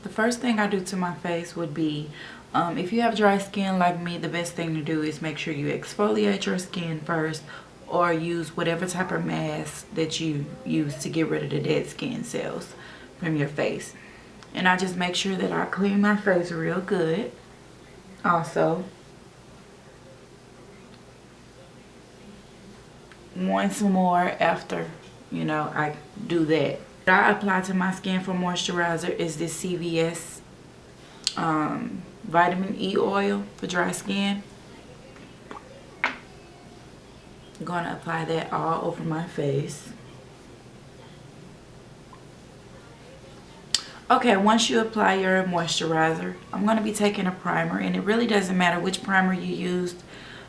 The first thing I do to my face would be, if you have dry skin like me, the best thing to do is make sure you exfoliate your skin first, or use whatever type of mask that you use to get rid of the dead skin cells from your face. And I just make sure that I clean my face real good. Also, once more after, I do that. What I apply to my skin for moisturizer is this CVS vitamin E oil for dry skin. I'm going to apply that all over my face. Okay, once you apply your moisturizer, I'm going to be taking a primer, and it really doesn't matter which primer you used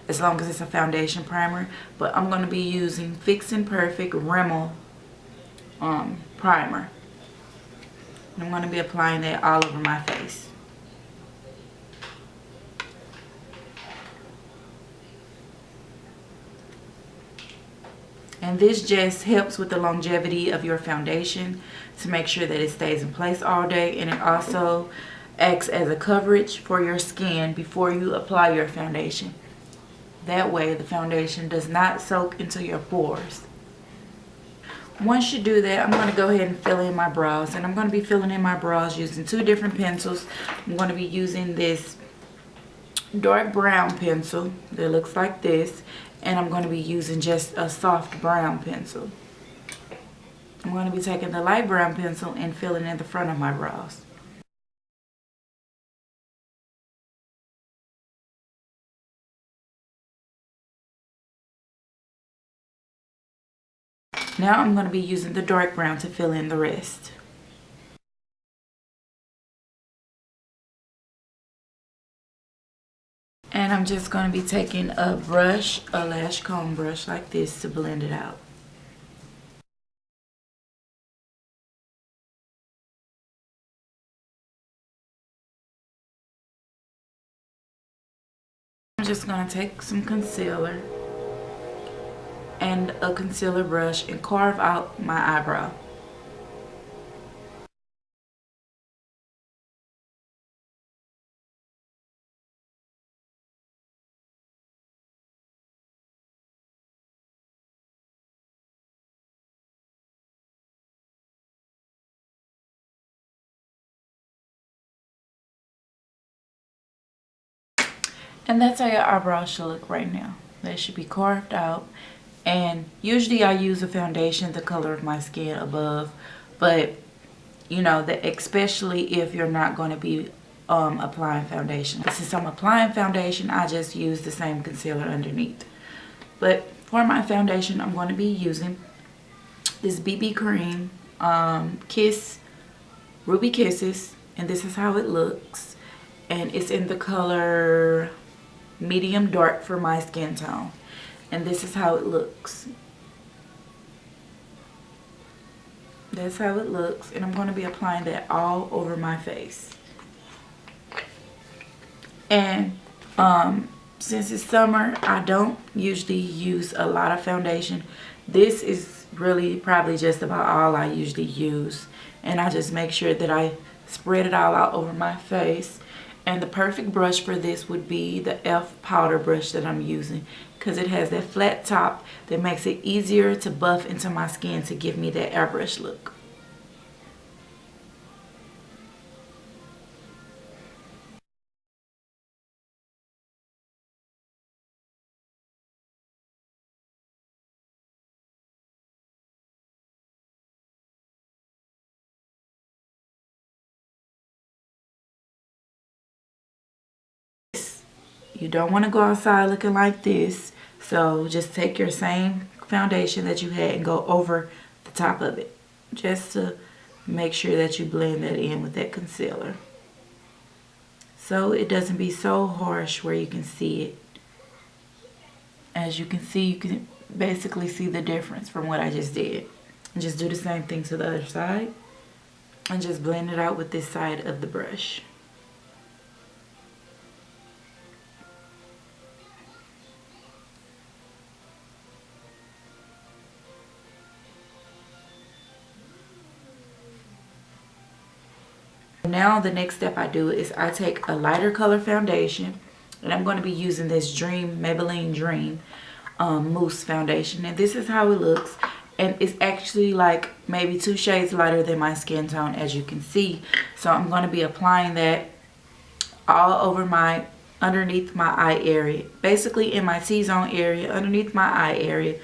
as long as it's a foundation primer, but I'm going to be using Fix and Perfect Rimmel primer. And I'm going to be applying that all over my face. And this just helps with the longevity of your foundation to make sure that it stays in place all day. And it also acts as a coverage for your skin before you apply your foundation. That way the foundation does not soak into your pores. Once you do that, I'm going to go ahead and fill in my brows. And I'm going to be filling in my brows using two different pencils. I'm going to be using this dark brown pencil that looks like this. And I'm going to be using just a soft brown pencil. I'm going to be taking the light brown pencil and filling in the front of my brows. Now I'm going to be using the dark brown to fill in the rest. And I'm just going to be taking a brush, a lash comb brush like this, to blend it out. I'm just going to take some concealer and a concealer brush and carve out my eyebrow. And that's how your eyebrows should look right now. They should be carved out. And usually I use a foundation the color of my skin above. But, especially if you're not going to be applying foundation. But since I'm applying foundation, I just use the same concealer underneath. But for my foundation, I'm going to be using this BB cream, Kiss Ruby Kisses. And this is how it looks. And it's in the color medium dark for my skin tone. And this is how it looks. That's how it looks. And I'm going to be applying that all over my face. And since it's summer, I don't usually use a lot of foundation. This is really probably just about all I usually use. And I just make sure that I spread it all out over my face. And the perfect brush for this would be the e.l.f. powder brush that I'm using, because it has that flat top that makes it easier to buff into my skin to give me that airbrush look. You don't want to go outside looking like this, so just take your same foundation that you had and go over the top of it, just to make sure that you blend that in with that concealer, so it doesn't be so harsh where you can see it. As you can see, you can basically see the difference from what I just did. And just do the same thing to the other side and just blend it out with this side of the brush. Now the next step I do is I take a lighter color foundation, and I'm going to be using this Maybelline Dream Mousse foundation, and this is how it looks. And it's actually like maybe 2 shades lighter than my skin tone, as you can see. So I'm going to be applying that all over underneath my eye area, basically in my T-zone area, underneath my eye area,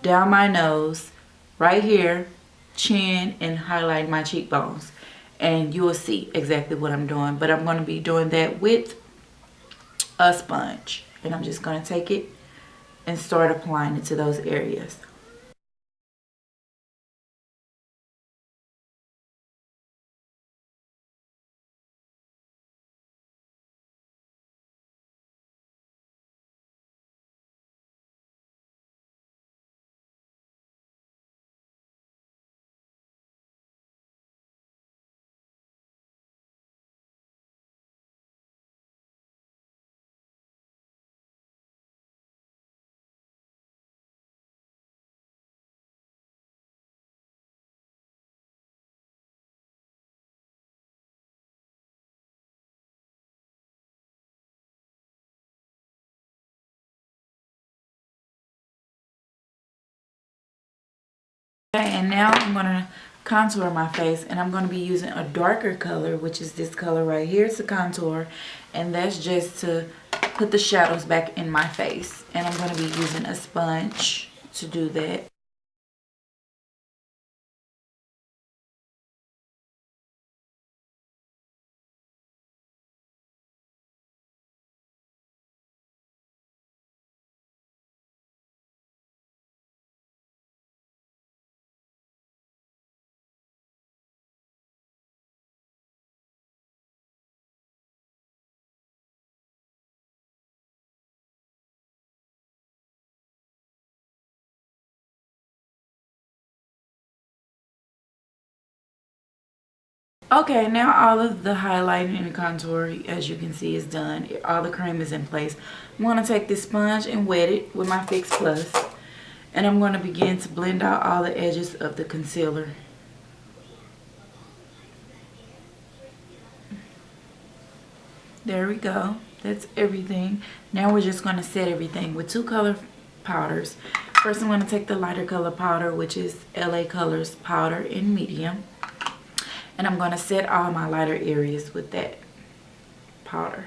down my nose, right here, chin, and highlight my cheekbones. And you will see exactly what I'm doing. But I'm going to be doing that with a sponge. And I'm just going to take it and start applying it to those areas. Okay, and now I'm going to contour my face, and I'm going to be using a darker color, which is this color right here to contour, and that's just to put the shadows back in my face. And I'm going to be using a sponge to do that. Okay, now all of the highlighting and the contour, as you can see, is done. All the cream is in place. I'm going to take this sponge and wet it with my Fix Plus. And I'm going to begin to blend out all the edges of the concealer. There we go. That's everything. Now we're just going to set everything with 2 color powders. First, I'm going to take the lighter color powder, which is LA Colors powder in medium. And I'm going to set all my lighter areas with that powder.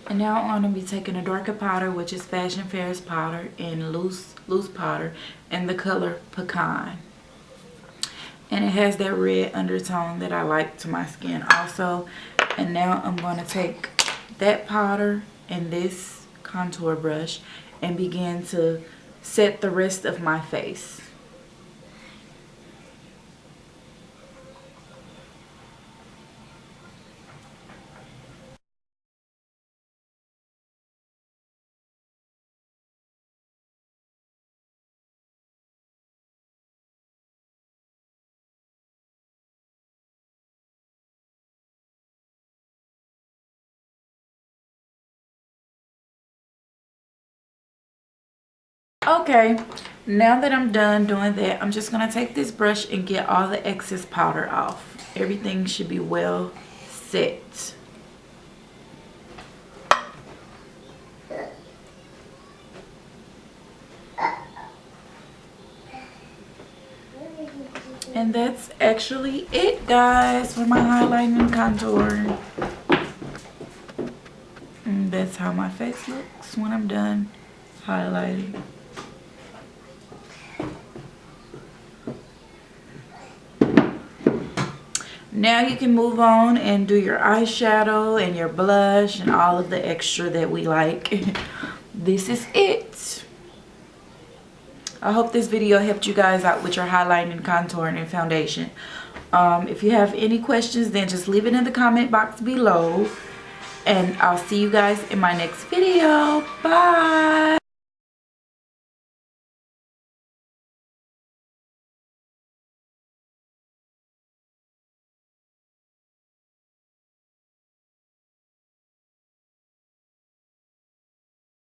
And now I'm going to be taking a darker powder, which is Fashion Fair's powder in loose powder in the color Pecan. And it has that red undertone that I like to my skin also. And now I'm going to take that powder and this contour brush and begin to set the rest of my face. Okay, now that I'm done doing that, I'm just going to take this brush and get all the excess powder off. Everything should be well set. And that's actually it, guys, for my highlighting and contouring. And that's how my face looks when I'm done highlighting. Now you can move on and do your eyeshadow and your blush and all of the extra that we like. This is it. I hope this video helped you guys out with your highlighting and contouring and foundation. If you have any questions, then just leave it in the comment box below. And I'll see you guys in my next video. Bye.